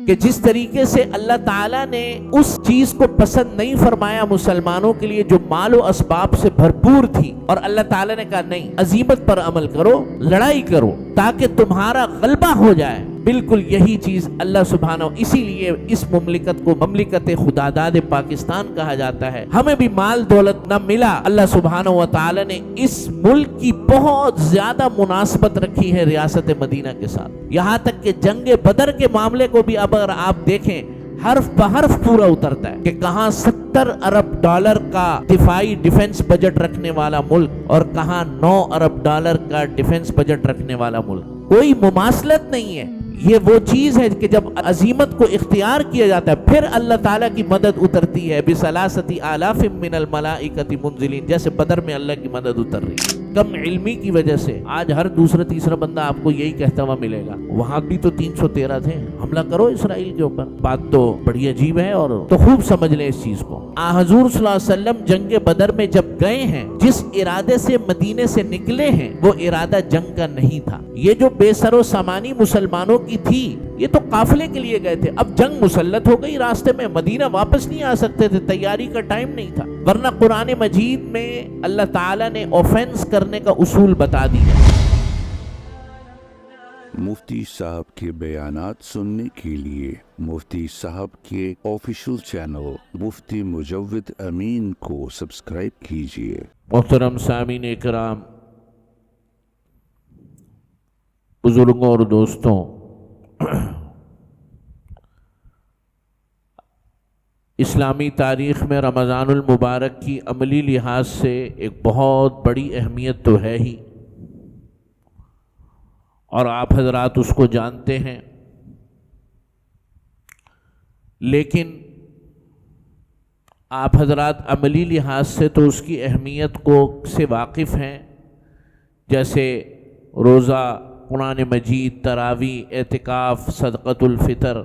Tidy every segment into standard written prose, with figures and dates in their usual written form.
کہ جس طریقے سے اللہ تعالیٰ نے اس چیز کو پسند نہیں فرمایا مسلمانوں کے لیے جو مال و اسباب سے بھرپور تھی، اور اللہ تعالیٰ نے کہا نہیں، عزیمت پر عمل کرو، لڑائی کرو تاکہ تمہارا غلبہ ہو جائے۔ بالکل یہی چیز اللہ سبحانہ، اسی لیے اس مملکت کو مملکت خداداد پاکستان کہا جاتا ہے۔ ہمیں بھی مال دولت نہ ملا، اللہ سبحانہ و تعالی نے اس ملک کی بہت زیادہ مناسبت رکھی ہے ریاست مدینہ کے ساتھ، یہاں تک کہ جنگ بدر کے معاملے کو بھی اب اگر آپ دیکھیں حرف بحرف پورا اترتا ہے کہ کہاں 70 ارب ڈالر کا دفاعی ڈیفنس بجٹ رکھنے والا ملک اور کہاں 9 ارب ڈالر کا ڈیفنس بجٹ رکھنے والا ملک۔ کوئی مماثلت نہیں ہے۔ یہ وہ چیز ہے کہ جب عزیمت کو اختیار کیا جاتا ہے پھر اللہ تعالیٰ کی مدد اترتی ہے۔ بثلاثۃ آلاف من الملائکۃ منزلین، جیسے بدر میں اللہ کی مدد اتر رہی ہے۔ کم علمی کی وجہ سے آج ہر دوسرا تیسرا بندہ آپ کو یہی کہتا ہوا ملے گا وہاں بھی تو 313 تھے، حملہ کرو اسرائیل کے اوپر۔ بات تو بڑی عجیب ہے، اور تو خوب سمجھ لیں اس چیز کو۔ حضور صلی اللہ علیہ وسلم جنگ بدر میں جب گئے ہیں، جس ارادے سے مدینے سے نکلے ہیں وہ ارادہ جنگ کا نہیں تھا۔ یہ جو بے سر و سامانی مسلمانوں کی تھی یہ تو قافلے کے لیے گئے تھے، اب جنگ مسلط ہو گئی راستے میں، مدینہ واپس نہیں آ سکتے تھے، تیاری کا ٹائم نہیں تھا۔ ورنہ قرآن مجید میں اللہ تعالیٰ نے اوفینس کرنے کا اصول بتا دیا۔ مفتی صاحب کے بیانات سننے کے لیے مفتی صاحب کے آفیشیل چینل مفتی مجود امین کو سبسکرائب کیجیے۔ محترم سامعین اکرام، بزرگوں اور دوستوں، اسلامی تاریخ میں رمضان المبارک کی عملی لحاظ سے ایک بہت بڑی اہمیت تو ہے ہی، اور آپ حضرات اس کو جانتے ہیں، لیکن آپ حضرات عملی لحاظ سے تو اس کی اہمیت سے واقف ہیں، جیسے روزہ، قرآن مجید، تراویح، اعتکاف، صدقۃ الفطر،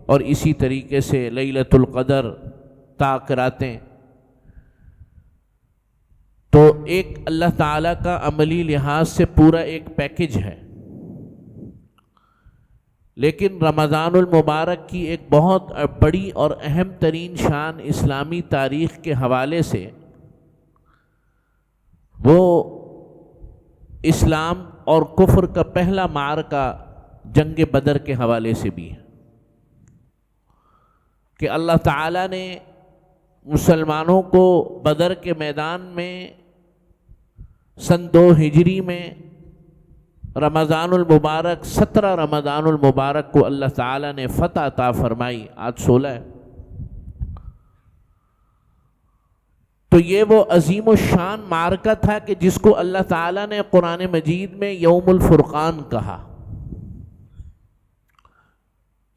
اور اسی طریقے سے لیلۃ القدر، تاکراتیں۔ تو ایک اللہ تعالیٰ کا عملی لحاظ سے پورا ایک پیکج ہے، لیکن رمضان المبارک کی ایک بہت بڑی اور اہم ترین شان اسلامی تاریخ کے حوالے سے وہ اسلام اور کفر کا پہلا معرکہ جنگ بدر کے حوالے سے بھی ہے، کہ اللہ تعالیٰ نے مسلمانوں کو بدر کے میدان میں سن 2 ہجری میں رمضان المبارک 17 رمضان المبارک کو اللہ تعالیٰ نے فتح عطا فرمائی، آج 16 ہے۔ تو یہ وہ عظیم الشان معرکہ تھا کہ جس کو اللہ تعالیٰ نے قرآن مجید میں یوم الفرقان کہا،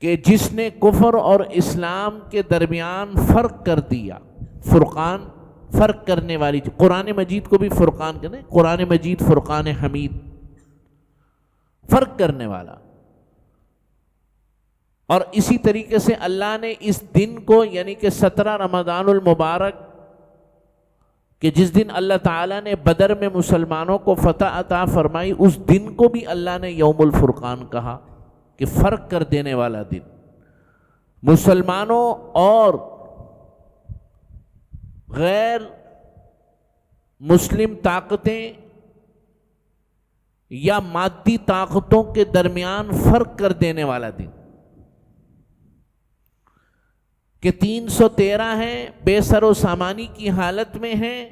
کہ جس نے کفر اور اسلام کے درمیان فرق کر دیا۔ فرقان، فرق کرنے والی، قرآن مجید کو بھی فرقان کہتے ہیں، قرآن مجید فرقان حمید، فرق کرنے والا۔ اور اسی طریقے سے اللہ نے اس دن کو، یعنی کہ 17 رمضان المبارک، کہ جس دن اللہ تعالیٰ نے بدر میں مسلمانوں کو فتح عطا فرمائی، اس دن کو بھی اللہ نے یوم الفرقان کہا، کہ فرق کر دینے والا دن۔ مسلمانوں اور غیر مسلم طاقتیں یا مادی طاقتوں کے درمیان فرق کر دینے والا دن، کہ 313 ہیں، بے سر و سامانی کی حالت میں ہیں،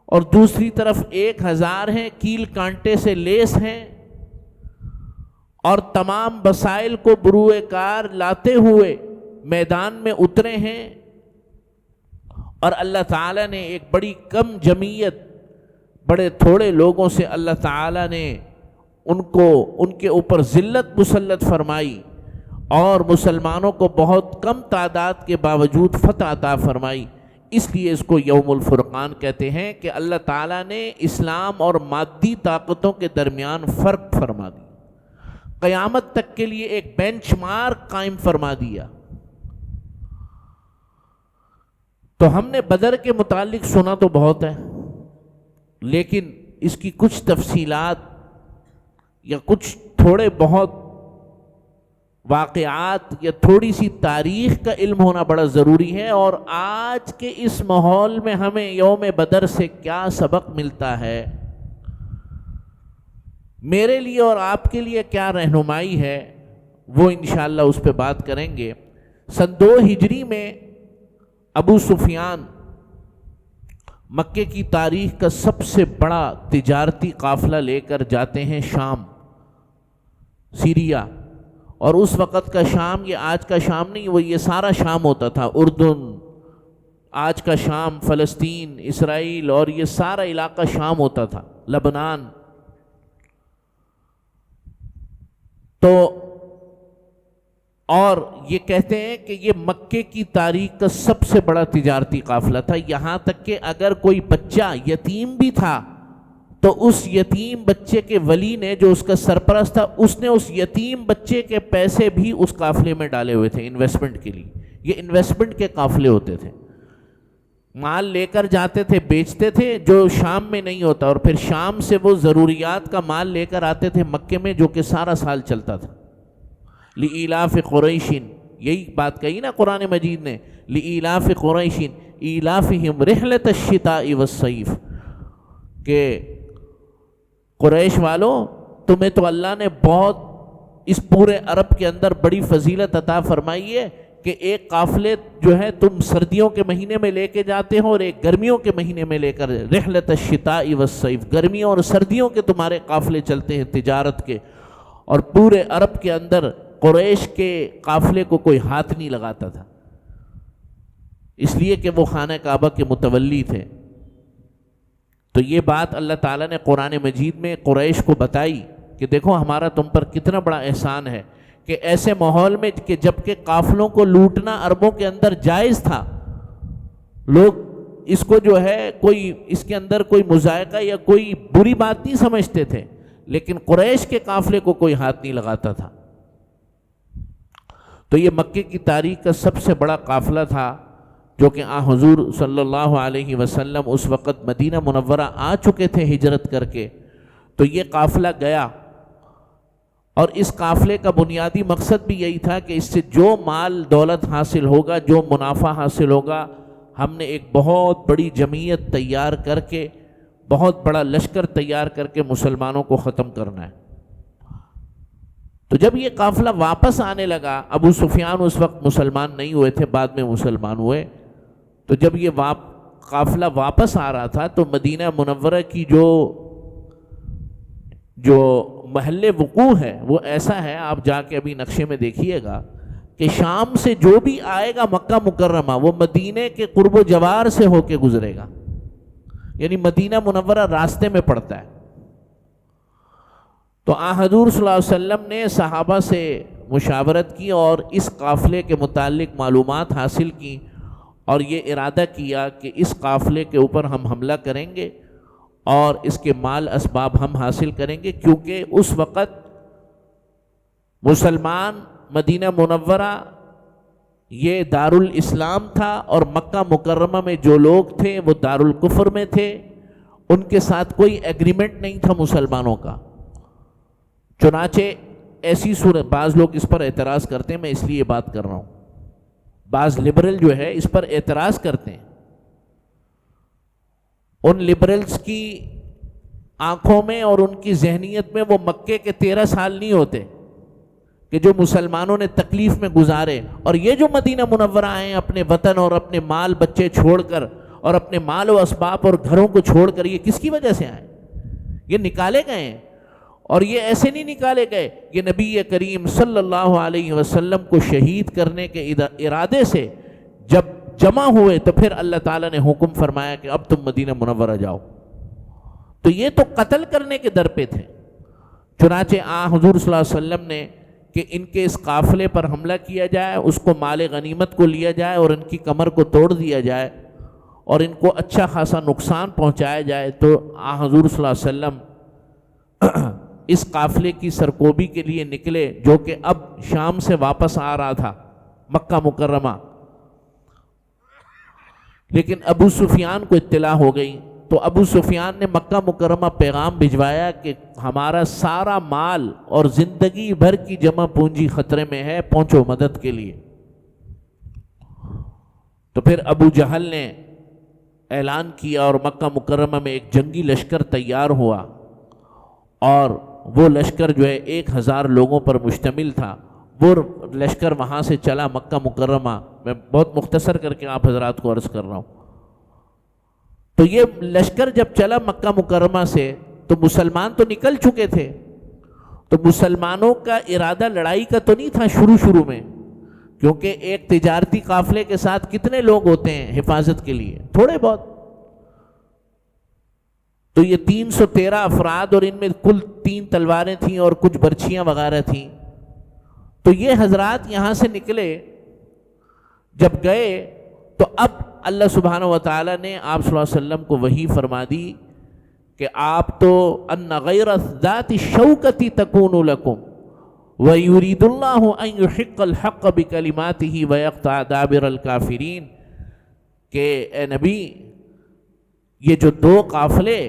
اور دوسری طرف 1000 ہیں، کیل کانٹے سے لیس ہیں، اور تمام وسائل کو بروئے کار لاتے ہوئے میدان میں اترے ہیں، اور اللہ تعالیٰ نے ایک بڑی کم جمعیت، بڑے تھوڑے لوگوں سے اللہ تعالیٰ نے ان کے اوپر ذلت مسلط فرمائی، اور مسلمانوں کو بہت کم تعداد کے باوجود فتح عطا فرمائی۔ اس لیے اس کو یوم الفرقان کہتے ہیں، کہ اللہ تعالیٰ نے اسلام اور مادی طاقتوں کے درمیان فرق فرما دیا، قیامت تک کے لیے ایک بینچ مارک قائم فرما دیا۔ تو ہم نے بدر کے متعلق سنا تو بہت ہے، لیکن اس کی کچھ تفصیلات یا کچھ تھوڑے بہت واقعات یا تھوڑی سی تاریخ کا علم ہونا بڑا ضروری ہے، اور آج کے اس ماحول میں ہمیں یوم بدر سے کیا سبق ملتا ہے، میرے لیے اور آپ کے لیے کیا رہنمائی ہے، وہ انشاءاللہ اس پہ بات کریں گے۔ سن 2 ہجری میں ابو سفیان مکے کی تاریخ کا سب سے بڑا تجارتی قافلہ لے کر جاتے ہیں شام، سیریا، اور اس وقت کا شام یہ آج کا شام نہیں، وہ یہ سارا شام ہوتا تھا، اردن، آج کا شام، فلسطین، اسرائیل، اور یہ سارا علاقہ شام ہوتا تھا، لبنان۔ تو اور یہ کہتے ہیں کہ یہ مکے کی تاریخ کا سب سے بڑا تجارتی قافلہ تھا، یہاں تک کہ اگر کوئی بچہ یتیم بھی تھا تو اس یتیم بچے کے ولی نے، جو اس کا سرپرست تھا، اس نے اس یتیم بچے کے پیسے بھی اس قافلے میں ڈالے ہوئے تھے انویسٹمنٹ کے لیے۔ یہ انویسٹمنٹ کے قافلے ہوتے تھے، مال لے کر جاتے تھے، بیچتے تھے جو شام میں نہیں ہوتا، اور پھر شام سے وہ ضروریات کا مال لے کر آتے تھے مکے میں، جو کہ سارا سال چلتا تھا۔ لِإِيلَافِ قُرَيْشٍ، یہی بات کہی نا قرآن مجید نے، لِإِيلَافِ قُرَيْشٍ إِيلَافِهِمْ رِحْلَةَ الشِّتَاءِ وَالصَّيْفِ، کہ قریش والوں، تمہیں تو اللہ نے بہت اس پورے عرب کے اندر بڑی فضیلت عطا فرمائی ہے کہ ایک قافلے جو ہے تم سردیوں کے مہینے میں لے کے جاتے ہو، اور ایک گرمیوں کے مہینے میں لے کر، رحلۃ الشتاء والصیف، گرمیوں اور سردیوں کے تمہارے قافلے چلتے ہیں تجارت کے، اور پورے عرب کے اندر قریش کے قافلے کو کوئی ہاتھ نہیں لگاتا تھا، اس لیے کہ وہ خانہ کعبہ کے متولی تھے۔ تو یہ بات اللہ تعالیٰ نے قرآن مجید میں قریش کو بتائی کہ دیکھو ہمارا تم پر کتنا بڑا احسان ہے کہ ایسے ماحول میں کہ جبکہ قافلوں کو لوٹنا عربوں کے اندر جائز تھا، لوگ اس کو جو ہے کوئی اس کے اندر کوئی مذائقہ یا کوئی بری بات نہیں سمجھتے تھے، لیکن قریش کے قافلے کو کوئی ہاتھ نہیں لگاتا تھا۔ تو یہ مکے کی تاریخ کا سب سے بڑا قافلہ تھا، جو کہ حضور صلی اللہ علیہ وسلم اس وقت مدینہ منورہ آ چکے تھے ہجرت کر کے۔ تو یہ قافلہ گیا، اور اس قافلے کا بنیادی مقصد بھی یہی تھا کہ اس سے جو مال دولت حاصل ہوگا، جو منافع حاصل ہوگا، ہم نے ایک بہت بڑی جمعیت تیار کر کے، بہت بڑا لشکر تیار کر کے مسلمانوں کو ختم کرنا ہے۔ تو جب یہ قافلہ واپس آنے لگا، ابو سفیان اس وقت مسلمان نہیں ہوئے تھے، بعد میں مسلمان ہوئے، تو جب یہ قافلہ واپس آ رہا تھا تو مدینہ منورہ کی جو محل وقوع ہے وہ ایسا ہے، آپ جا کے ابھی نقشے میں دیکھیے گا کہ شام سے جو بھی آئے گا مکہ مکرمہ، وہ مدینہ کے قرب و جوار سے ہو کے گزرے گا، یعنی مدینہ منورہ راستے میں پڑتا ہے۔ تو حضور صلی اللہ علیہ وسلم نے صحابہ سے مشاورت کی اور اس قافلے کے متعلق معلومات حاصل کی، اور یہ ارادہ کیا کہ اس قافلے کے اوپر ہم حملہ کریں گے اور اس کے مال اسباب ہم حاصل کریں گے، کیونکہ اس وقت مسلمان مدینہ منورہ یہ دارالاسلام تھا، اور مکہ مکرمہ میں جو لوگ تھے وہ دارالکفر میں تھے، ان کے ساتھ کوئی ایگریمنٹ نہیں تھا مسلمانوں کا۔ چنانچہ ایسی صورت، بعض لوگ اس پر اعتراض کرتے ہیں، میں اس لیے یہ بات کر رہا ہوں، بعض لبرل جو ہے اس پر اعتراض کرتے ہیں، ان لبرلز کی آنکھوں میں اور ان کی ذہنیت میں وہ مکے کے 13 سال نہیں ہوتے کہ جو مسلمانوں نے تکلیف میں گزارے، اور یہ جو مدینہ منورہ آئے ہیں اپنے وطن اور اپنے مال بچے چھوڑ کر، اور اپنے مال و اسباب اور گھروں کو چھوڑ کر، یہ کس کی وجہ سے آئے؟ یہ نکالے گئے ہیں، اور یہ ایسے نہیں نکالے گئے، یہ نبی کریم صلی اللہ علیہ وسلم کو شہید کرنے کے ارادے سے جب جمع ہوئے تو پھر اللہ تعالیٰ نے حکم فرمایا کہ اب تم مدینہ منورہ جاؤ۔ تو یہ تو قتل کرنے کے در پہ تھے، چنانچہ حضور صلی اللہ علیہ وسلم نے کہ ان کے اس قافلے پر حملہ کیا جائے، اس کو مال غنیمت کو لیا جائے اور ان کی کمر کو توڑ دیا جائے اور ان کو اچھا خاصا نقصان پہنچایا جائے۔ تو حضور صلی اللہ علیہ وسلم اس قافلے کی سرکوبی کے لیے نکلے، جو کہ اب شام سے واپس آ رہا تھا مکہ مکرمہ، لیکن ابو سفیان کو اطلاع ہو گئی، تو ابو سفیان نے مکہ مکرمہ پیغام بھجوایا کہ ہمارا سارا مال اور زندگی بھر کی جمع پونجی خطرے میں ہے، پہنچو مدد کے لیے۔ تو پھر ابو جہل نے اعلان کیا اور مکہ مکرمہ میں ایک جنگی لشکر تیار ہوا، اور وہ لشکر جو ہے 1000 لوگوں پر مشتمل تھا۔ وہ لشکر وہاں سے چلا مکہ مکرمہ، میں بہت مختصر کر کے آپ حضرات کو عرض کر رہا ہوں۔ تو یہ لشکر جب چلا مکہ مکرمہ سے تو مسلمان تو نکل چکے تھے، تو مسلمانوں کا ارادہ لڑائی کا تو نہیں تھا شروع میں، کیونکہ ایک تجارتی قافلے کے ساتھ کتنے لوگ ہوتے ہیں حفاظت کے لیے؟ تھوڑے بہت۔ تو یہ 313 افراد، اور ان میں کل 3 تلواریں تھیں اور کچھ برچھیاں وغیرہ تھیں۔ تو یہ حضرات یہاں سے نکلے، جب گئے تو اب اللہ سبحانہ و تعالیٰ نے آپ صلی اللہ علیہ وسلم کو وحی فرما دی کہ آپ تو ان غیر ذات الشوکۃ تکون لکم وَيُرِيدُ اللَّهُ أَن يُحِقَّ الْحَقَّ بِكَلِمَاتِهِ وَيَقْطَعَ دَابِرَ الْكَافِرِينَ، کہ اے نبی یہ جو 2 قافلے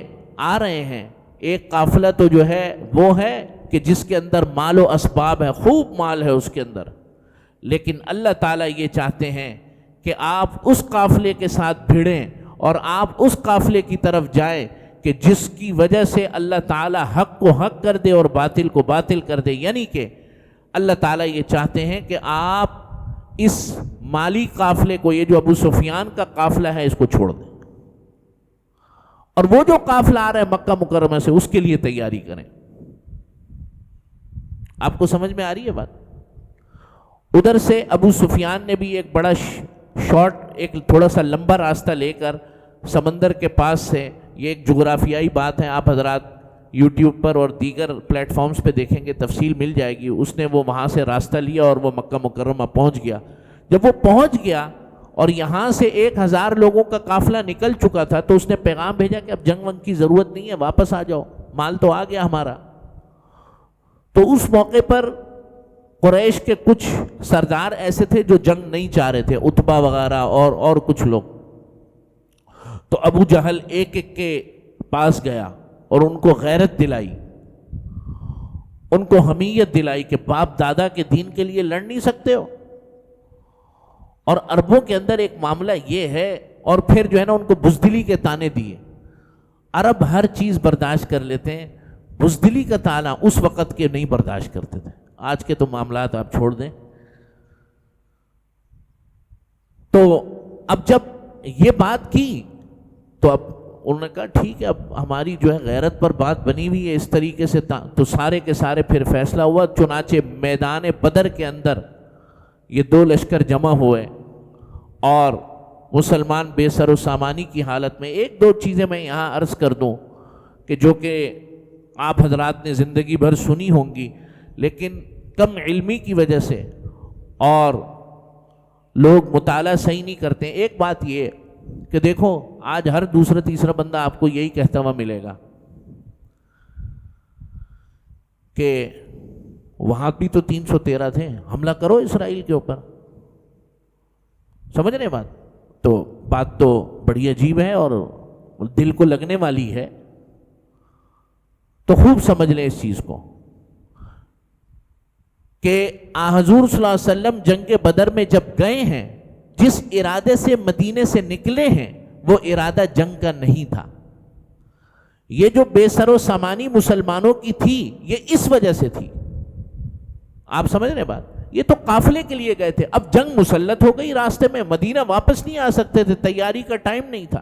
آ رہے ہیں، ایک قافلہ تو جو ہے وہ ہے کہ جس کے اندر مال و اسباب ہے، خوب مال ہے اس کے اندر، لیکن اللہ تعالیٰ یہ چاہتے ہیں کہ آپ اس قافلے کے ساتھ بھیڑیں اور آپ اس قافلے کی طرف جائیں کہ جس کی وجہ سے اللہ تعالیٰ حق کو حق کر دے اور باطل کو باطل کر دے۔ یعنی کہ اللہ تعالیٰ یہ چاہتے ہیں کہ آپ اس مالی قافلے کو، یہ جو ابو سفیان کا قافلہ ہے، اس کو چھوڑ دیں، اور وہ جو قافلہ آ رہا ہے مکہ مکرمہ سے اس کے لیے تیاری کریں۔ آپ کو سمجھ میں آ رہی ہے بات؟ ادھر سے ابو سفیان نے بھی ایک بڑا شارٹ، ایک تھوڑا سا لمبا راستہ لے کر سمندر کے پاس سے، یہ ایک جغرافیائی بات ہے، آپ حضرات یوٹیوب پر اور دیگر پلیٹ فارمز پہ دیکھیں گے، تفصیل مل جائے گی۔ اس نے وہ وہاں سے راستہ لیا اور وہ مکہ مکرمہ پہنچ گیا۔ جب وہ پہنچ گیا اور یہاں سے 1000 لوگوں کا قافلہ نکل چکا تھا، تو اس نے پیغام بھیجا کہ اب جنگ ونگ کی ضرورت نہیں ہے، واپس آ جاؤ، مال تو آ گیا ہمارا۔ تو اس موقع پر قریش کے کچھ سردار ایسے تھے جو جنگ نہیں چاہ رہے تھے، عتبہ وغیرہ اور کچھ لوگ۔ تو ابو جہل ایک ایک کے پاس گیا اور ان کو غیرت دلائی، ان کو حمیت دلائی کہ باپ دادا کے دین کے لیے لڑ نہیں سکتے ہو۔ اور عربوں کے اندر ایک معاملہ یہ ہے، اور پھر جو ہے نا ان کو بزدلی کے تانے دیے۔ عرب ہر چیز برداشت کر لیتے ہیں، بزدلی کا تانا اس وقت کے نہیں برداشت کرتے تھے، آج کے تو معاملات آپ چھوڑ دیں۔ تو اب جب یہ بات کی تو اب انہوں نے کہا ٹھیک ہے، اب ہماری جو ہے غیرت پر بات بنی ہوئی ہے اس طریقے سے، تو سارے کے سارے پھر فیصلہ ہوا۔ چنانچہ میدان بدر کے اندر یہ 2 لشکر جمع ہوئے، اور مسلمان بے سر و سامانی کی حالت میں۔ 1-2 چیزیں میں یہاں عرض کر دوں کہ جو کہ آپ حضرات نے زندگی بھر سنی ہوں گی، لیکن کم علمی کی وجہ سے اور لوگ مطالعہ صحیح نہیں کرتے۔ ایک بات یہ کہ دیکھو آج ہر دوسرا تیسرا بندہ آپ کو یہی کہتا ہوا ملے گا کہ وہاں بھی تو 313 تھے، حملہ کرو اسرائیل کے اوپر۔ سمجھ رہے بات؟ تو بات تو بڑی عجیب ہے اور دل کو لگنے والی ہے، تو خوب سمجھ لیں اس چیز کو کہ حضور صلی اللہ علیہ وسلم جنگ بدر میں جب گئے ہیں، جس ارادے سے مدینے سے نکلے ہیں وہ ارادہ جنگ کا نہیں تھا۔ یہ جو بے سر و سامانی مسلمانوں کی تھی یہ اس وجہ سے تھی، آپ سمجھ رہے بات؟ یہ تو قافلے کے لیے گئے تھے، اب جنگ مسلط ہو گئی راستے میں، مدینہ واپس نہیں آ سکتے تھے، تیاری کا ٹائم نہیں تھا۔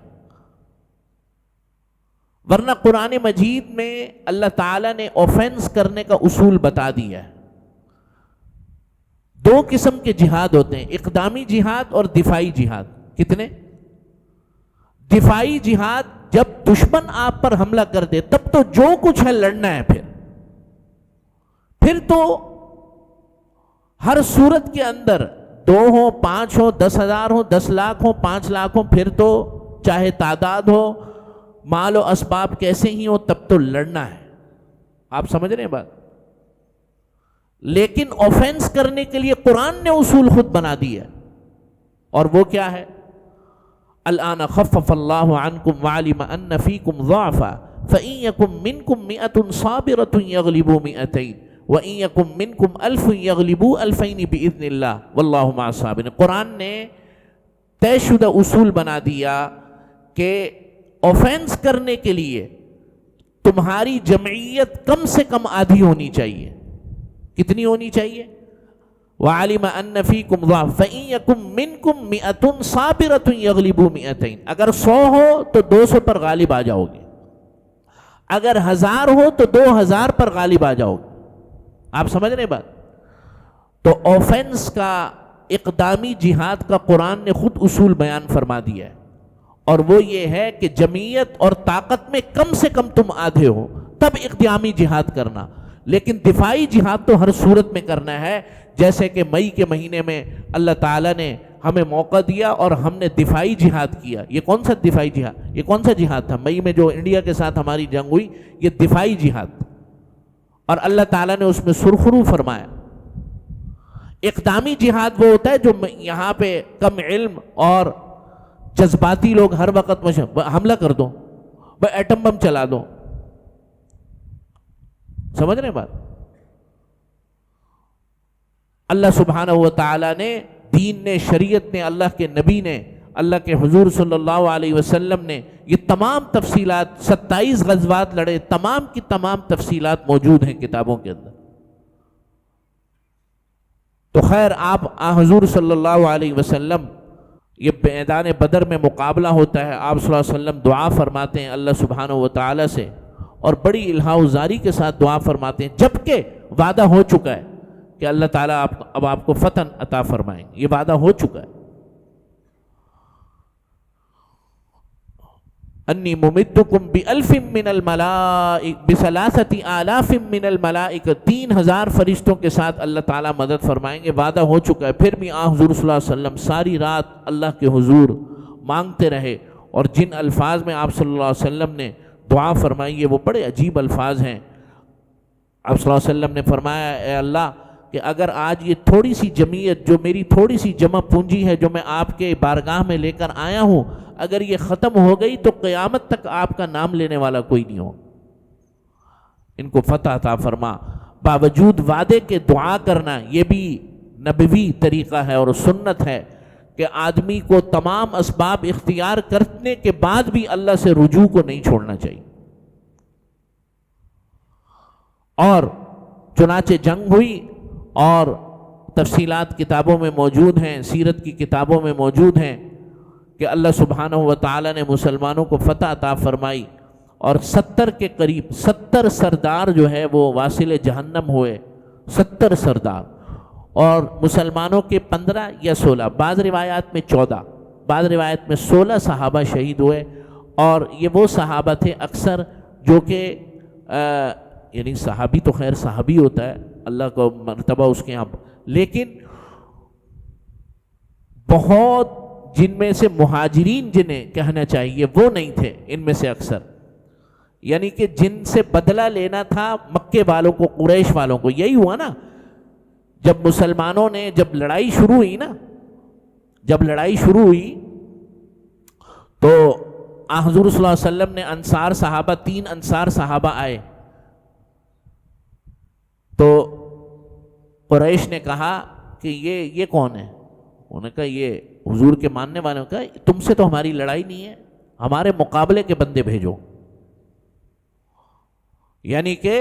ورنہ قرآن مجید میں اللہ تعالیٰ نے اوفینس کرنے کا اصول بتا دیا ہے۔ 2 قسم کے جہاد ہوتے ہیں، اقدامی جہاد اور دفاعی جہاد۔ کتنے؟ دفاعی جہاد جب دشمن آپ پر حملہ کر دے تب تو جو کچھ ہے لڑنا ہے، پھر تو ہر صورت کے اندر 2 ہوں 5 ہوں 10,000 ہوں 10 لاکھ ہوں 5 لاکھ ہوں، پھر تو چاہے تعداد ہو مال و اسباب کیسے ہی ہو، تب تو لڑنا ہے۔ آپ سمجھ رہے ہیں بات؟ لیکن اوفینس کرنے کے لیے قرآن نے اصول خود بنا دی ہے، اور وہ کیا ہے؟ الآن خفف اللہ عنکم وعلم ان فیکم ضعفا فإن یکم منکم مئۃ صابرۃ یغلبوا مئتین وإن یکم منکم الف یغلبوا الفین بإذن اللہ واللہ مع الصابرین۔ قرآن نے طے شدہ اصول بنا دیا کہ اوفینس کرنے کے لیے تمہاری جمعیت کم سے کم آدھی ہونی چاہیے۔ کتنی ہونی چاہیے؟ وَعَلِمَ أَنَّ فِيكُمْ ضَعْفًا فَإِن يَكُن مِّنكُم مِّئَةٌ صَابِرَةٌ يَغْلِبُوا مِئَتَيْن۔ اگر 100 ہو تو 200 پر غالب آ جاؤ گے، اگر 1000 ہو تو 2000 پر غالب آ جاؤ گے۔ آپ سمجھ رہے بات؟ تو اوفینس کا، اقدامی جہاد کا قرآن نے خود اصول بیان فرما دیا ہے، اور وہ یہ ہے کہ جمعیت اور طاقت میں کم سے کم تم آدھے ہو تب اقدامی جہاد کرنا، لیکن دفاعی جہاد تو ہر صورت میں کرنا ہے۔ جیسے کہ مئی کے مہینے میں اللہ تعالیٰ نے ہمیں موقع دیا اور ہم نے دفاعی جہاد کیا۔ یہ کون سا دفاعی جہاد؟ یہ کون سا جہاد تھا؟ مئی میں جو انڈیا کے ساتھ ہماری جنگ ہوئی، یہ دفاعی جہاد، اور اللہ تعالیٰ نے اس میں سرخرو فرمایا۔ اقدامی جہاد وہ ہوتا ہے جو یہاں پہ کم علم اور جذباتی لوگ ہر وقت حملہ کر دو، ایٹم بم چلا دو۔ سمجھ رہے ہیں بات؟ اللہ سبحانہ و تعالیٰ نے، دین نے، شریعت نے، اللہ کے نبی نے، اللہ کے حضور صلی اللہ علیہ وسلم نے یہ تمام تفصیلات، 27 غزوات لڑے، تمام کی تمام تفصیلات موجود ہیں کتابوں کے اندر۔ تو خیر، آپ حضور صلی اللہ علیہ وسلم، یہ میدان بدر میں مقابلہ ہوتا ہے، آپ صلی اللہ علیہ وسلم دعا فرماتے ہیں اللہ سبحانہ و تعالیٰ سے، اور بڑی الہا و زاری کے ساتھ دعا فرماتے ہیں، جبکہ وعدہ ہو چکا ہے کہ اللہ تعالیٰ اب آپ کو فتح عطا فرمائیں گے، یہ وعدہ ہو چکا ہے۔ انی ممدکم بألف من الملائکۃ بثلاثۃ آلاف من الملائکۃ، 3000 فرشتوں کے ساتھ اللہ تعالیٰ مدد فرمائیں گے، وعدہ ہو چکا ہے۔ پھر بھی حضور صلی اللہ علیہ وسلم ساری رات اللہ کے حضور مانگتے رہے، اور جن الفاظ میں آپ صلی اللہ علیہ وسلم نے دعا فرمائی ہے وہ بڑے عجیب الفاظ ہیں۔ آپ صلی اللہ علیہ وسلم نے فرمایا، اے اللہ، کہ اگر آج یہ تھوڑی سی جمعیت، جو میری تھوڑی سی جمع پونجی ہے، جو میں آپ کے بارگاہ میں لے کر آیا ہوں، اگر یہ ختم ہو گئی تو قیامت تک آپ کا نام لینے والا کوئی نہیں ہو، ان کو فتح عطا فرما۔ باوجود وعدے کے دعا کرنا یہ بھی نبوی طریقہ ہے اور سنت ہے کہ آدمی کو تمام اسباب اختیار کرنے کے بعد بھی اللہ سے رجوع کو نہیں چھوڑنا چاہیے۔ اور چنانچہ جنگ ہوئی، اور تفصیلات کتابوں میں موجود ہیں، سیرت کی کتابوں میں موجود ہیں کہ اللہ سبحانہ و تعالیٰ نے مسلمانوں کو فتح عطا فرمائی، اور 70 کے قریب 70 سردار جو ہے وہ واصل جہنم ہوئے، 70 سردار، اور مسلمانوں کے 15 یا 16، بعض روایات میں 14، بعض روایت میں 16 صحابہ شہید ہوئے۔ اور یہ وہ صحابہ تھے اکثر جو کہ یعنی صحابی تو خیر صحابی ہوتا ہے، اللہ کا مرتبہ اس کے یہاں، لیکن بہت جن میں سے مہاجرین جنہیں کہنا چاہیے وہ نہیں تھے ان میں سے اکثر، یعنی کہ جن سے بدلہ لینا تھا مکے والوں کو، قریش والوں کو۔ یہی ہوا نا، جب مسلمانوں نے، جب لڑائی شروع ہوئی نا، جب لڑائی شروع ہوئی تو حضور صلی اللہ علیہ وسلم نے انصار صحابہ، 3 انصار صحابہ آئے، تو قریش نے کہا کہ یہ کون ہے؟ انہوں نے کہا یہ حضور کے ماننے والوں کا، تم سے تو ہماری لڑائی نہیں ہے، ہمارے مقابلے کے بندے بھیجو، یعنی کہ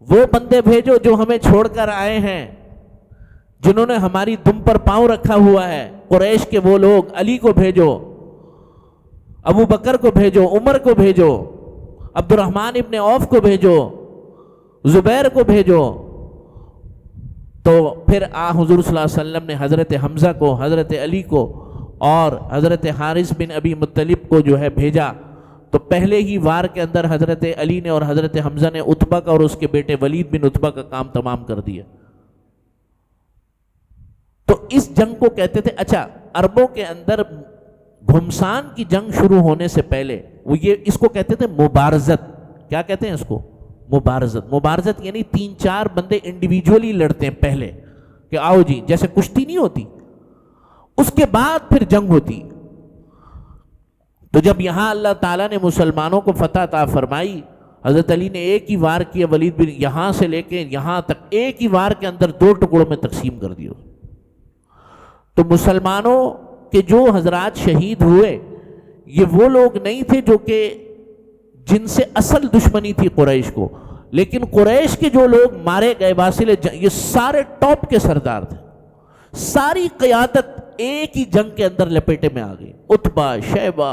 وہ بندے بھیجو جو ہمیں چھوڑ کر آئے ہیں، جنہوں نے ہماری دم پر پاؤں رکھا ہوا ہے، قریش کے وہ لوگ، علی کو بھیجو، ابو بکر کو بھیجو، عمر کو بھیجو، عبد الرحمن ابن عوف کو بھیجو، زبیر کو بھیجو۔ تو پھر حضور صلی اللہ علیہ وسلم نے حضرت حمزہ کو، حضرت علی کو اور حضرت حارث بن ابی مطلب کو جو ہے بھیجا۔ تو پہلے ہی وار کے اندر حضرت علی نے اور حضرت حمزہ نے عتبہ کا اور اس کے بیٹے ولید بن عتبہ کا کام تمام کر دیا۔ تو اس جنگ کو کہتے تھے، اچھا عربوں کے اندر گھمسان کی جنگ شروع ہونے سے پہلے وہ اس کو کہتے تھے مبارزت۔ کیا کہتے ہیں اس کو؟ مبارزت۔ مبارزت یعنی 3-4 بندے انڈیویجولی لڑتے ہیں پہلے، کہ آؤ جی، جیسے کشتی نہیں ہوتی، اس کے بعد پھر جنگ ہوتی۔ تو جب یہاں اللہ تعالیٰ نے مسلمانوں کو فتح عطا فرمائی، حضرت علی نے ایک ہی وار کیا، ولید بن یہاں سے لے کے یہاں تک ایک ہی وار کے اندر 2 ٹکڑوں میں تقسیم کر دیا۔ تو مسلمانوں کے جو حضرات شہید ہوئے یہ وہ لوگ نہیں تھے جو کہ جن سے اصل دشمنی تھی قریش کو، لیکن قریش کے جو لوگ مارے گئے واصل یہ سارے ٹاپ کے سردار تھے، ساری قیادت ایک ہی جنگ کے اندر لپیٹے میں آ گئی۔ عتبہ، شیبہ،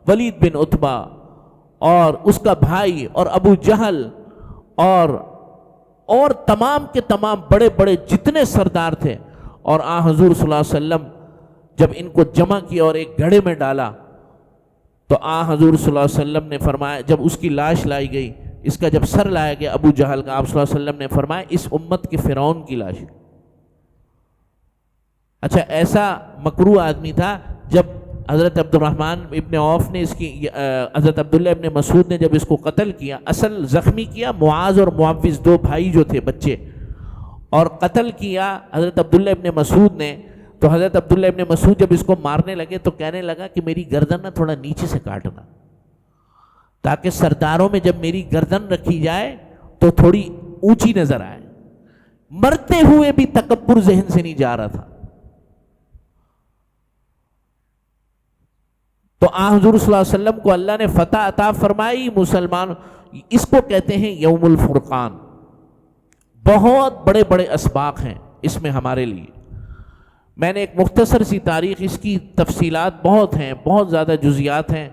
ولید بن عتبہ اور اس کا بھائی اور ابو جہل اور تمام کے تمام بڑے بڑے جتنے سردار تھے، اور حضور صلی اللہ علیہ وسلم جب ان کو جمع کیا اور ایک گھڑے میں ڈالا تو حضور صلی اللہ علیہ وسلم نے فرمایا، جب اس کی لاش لائی گئی، اس کا جب سر لایا گیا ابو جہل کا، آپ صلی اللہ علیہ وسلم نے فرمایا اس امت کے فرعون کی لاش۔ اچھا، ایسا مکروہ آدمی تھا، جب حضرت عبد الرحمن ابن عوف نے اس کی حضرت عبداللہ ابن مسعود نے جب اس کو قتل کیا، اصل زخمی کیا معاذ اور معوذ 2 بھائی جو تھے بچے، اور قتل کیا حضرت عبداللہ ابن مسعود نے، تو حضرت عبداللہ ابن مسعود جب اس کو مارنے لگے تو کہنے لگا کہ میری گردن نہ تھوڑا نیچے سے کاٹنا، تاکہ سرداروں میں جب میری گردن رکھی جائے تو تھوڑی اونچی نظر آئے۔ مرتے ہوئے بھی تکبر ذہن سے نہیں جا رہا تھا۔ تو حضور صلی اللہ علیہ وسلم کو اللہ نے فتح عطا فرمائی، مسلمان اس کو کہتے ہیں یوم الفرقان۔ بہت بڑے بڑے اسباق ہیں اس میں ہمارے لیے۔ میں نے ایک مختصر سی تاریخ، اس کی تفصیلات بہت ہیں، بہت زیادہ جزیات ہیں۔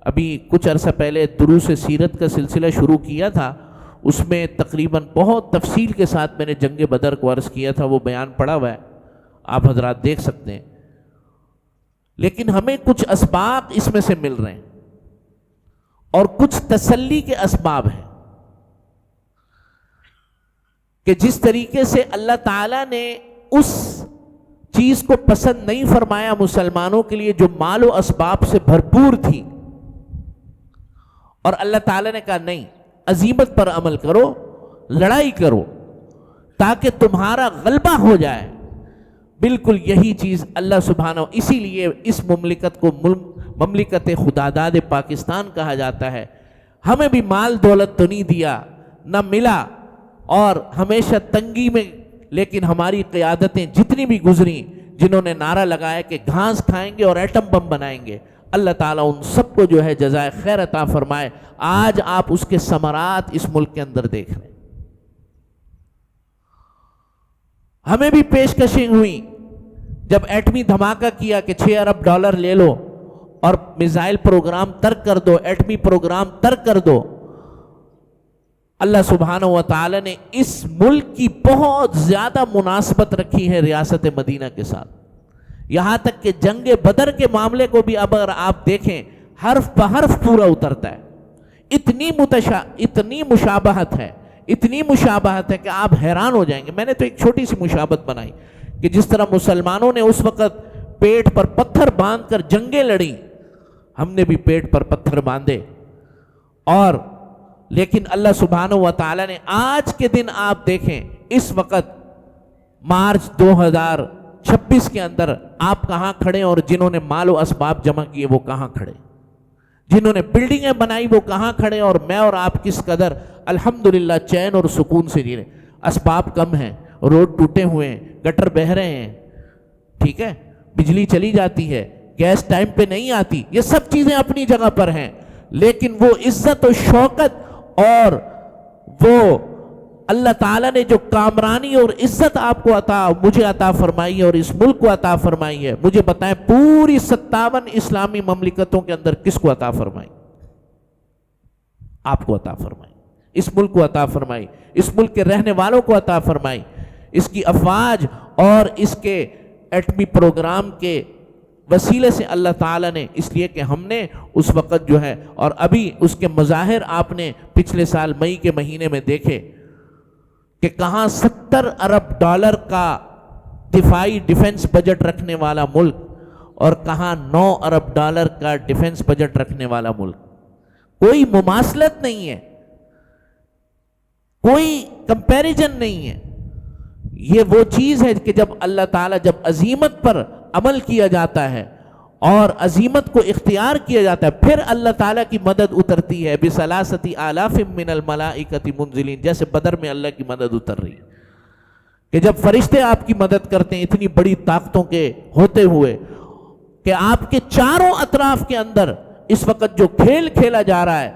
ابھی کچھ عرصہ پہلے دروس سیرت کا سلسلہ شروع کیا تھا، اس میں تقریباً بہت تفصیل کے ساتھ میں نے جنگ بدر کو عرض کیا تھا، وہ بیان پڑا ہوا ہے، آپ حضرات دیکھ سکتے ہیں۔ لیکن ہمیں کچھ اسباق اس میں سے مل رہے ہیں اور کچھ تسلی کے اسباب ہیں کہ جس طریقے سے اللہ تعالیٰ نے اس چیز کو پسند نہیں فرمایا مسلمانوں کے لیے جو مال و اسباب سے بھرپور تھی، اور اللہ تعالیٰ نے کہا نہیں، عزیمت پر عمل کرو، لڑائی کرو تاکہ تمہارا غلبہ ہو جائے۔ بالکل یہی چیز اللہ سبحانہ، اسی لیے اس مملکت کو مملکت خداداد پاکستان کہا جاتا ہے۔ ہمیں بھی مال دولت تو نہیں دیا، نہ ملا، اور ہمیشہ تنگی میں، لیکن ہماری قیادتیں جتنی بھی گزری، جنہوں نے نعرہ لگایا کہ گھاس کھائیں گے اور ایٹم بم بنائیں گے، اللہ تعالیٰ ان سب کو جو ہے جزائے خیر عطا فرمائے۔ آج آپ اس کے ثمرات اس ملک کے اندر دیکھ رہے ہیں۔ ہمیں بھی پیشکشیں ہوئی جب ایٹمی دھماکہ کیا کہ 6 ارب ڈالر لے لو اور میزائل پروگرام ترک کر دو، ایٹمی پروگرام ترک کر دو۔ اللہ سبحانہ و تعالی نے اس ملک کی بہت زیادہ مناسبت رکھی ہے ریاست مدینہ کے ساتھ، یہاں تک کہ جنگ بدر کے معاملے کو بھی اب اگر آپ دیکھیں حرف بحرف پورا اترتا ہے۔ اتنی مشابہت ہے، اتنی مشابہت ہے کہ آپ حیران ہو جائیں گے۔ میں نے تو ایک چھوٹی سی مشابہت بنائی کہ جس طرح مسلمانوں نے اس وقت پیٹ پر پتھر باندھ کر جنگیں لڑیں، ہم نے بھی پیٹ پر پتھر باندھے، اور لیکن اللہ سبحانہ و تعالیٰ نے آج کے دن آپ دیکھیں، اس وقت مارچ 2026 کے اندر آپ کہاں کھڑے، اور جنہوں نے مال و اسباب جمع کیے وہ کہاں کھڑے، جنہوں نے بلڈنگیں بنائی وہ کہاں کھڑے، اور میں اور آپ کس قدر الحمدللہ چین اور سکون سے جی رہے۔ اسباب کم ہیں، روڈ ٹوٹے ہوئے ہیں، گٹر بہہ رہے ہیں، ٹھیک ہے، بجلی چلی جاتی ہے، گیس ٹائم پہ نہیں آتی، یہ سب چیزیں اپنی جگہ پر ہیں، لیکن وہ عزت و شوکت اور وہ اللہ تعالیٰ نے جو کامرانی اور عزت آپ کو مجھے عطا فرمائی ہے اور اس ملک کو عطا فرمائی ہے، مجھے بتائیں پوری 57 اسلامی مملکتوں کے اندر کس کو عطا فرمائی؟ آپ کو عطا فرمائی، اس ملک کو عطا فرمائی، اس ملک کے رہنے والوں کو عطا فرمائی، اس کی افواج اور اس کے ایٹمی پروگرام کے وسیلے سے اللہ تعالیٰ نے، اس لیے کہ ہم نے اس وقت جو ہے، اور ابھی اس کے مظاہر آپ نے پچھلے سال مئی کے مہینے میں دیکھے کہ کہاں 70 ارب ڈالر کا دفاعی ڈیفنس بجٹ رکھنے والا ملک اور کہاں 9 ارب ڈالر کا ڈیفنس بجٹ رکھنے والا ملک۔ کوئی مماثلت نہیں ہے، کوئی کمپیریزن نہیں ہے۔ یہ وہ چیز ہے کہ جب اللہ تعالیٰ، جب عزیمت پر عمل کیا جاتا ہے اور عزیمت کو اختیار کیا جاتا ہے، پھر اللہ تعالیٰ کی مدد اترتی ہے بثلاثۃ آلاف من الملائکۃ منزلین، جیسے بدر میں اللہ کی مدد اتر رہی کہ جب فرشتے آپ کی مدد کرتے ہیں اتنی بڑی طاقتوں کے ہوتے ہوئے کہ آپ کے چاروں اطراف کے اندر اس وقت جو کھیل کھیلا جا رہا ہے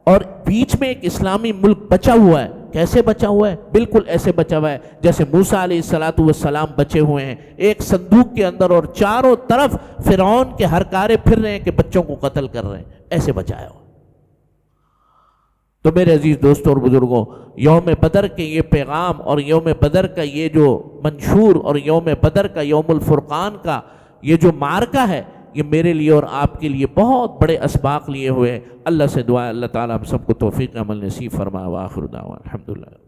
اور بیچ میں ایک اسلامی ملک بچا ہوا ہے. کیسے بچا ہوا ہے؟ بالکل ایسے بچا ہوا ہے جیسے موسیٰ علیہ السلام بچے ہوئے ہیں ایک صندوق کے اندر، اور چاروں طرف فرعون کے ہرکارے پھر رہے ہیں کہ بچوں کو قتل کر رہے ہیں، ایسے بچایا ہوا. تو میرے عزیز دوستوں اور بزرگوں، یوم بدر کے یہ پیغام اور یوم بدر کا یہ جو منشور اور یوم بدر کا یوم الفرقان کا یہ جو معرکہ ہے، یہ میرے لیے اور آپ کے لیے بہت بڑے اسباق لیے ہوئے ہیں. اللہ سے دعا ہے اللہ تعالیٰ ہم سب کو توفیق عمل نصیب فرمائے. وآخر دعوانا الحمدللہ.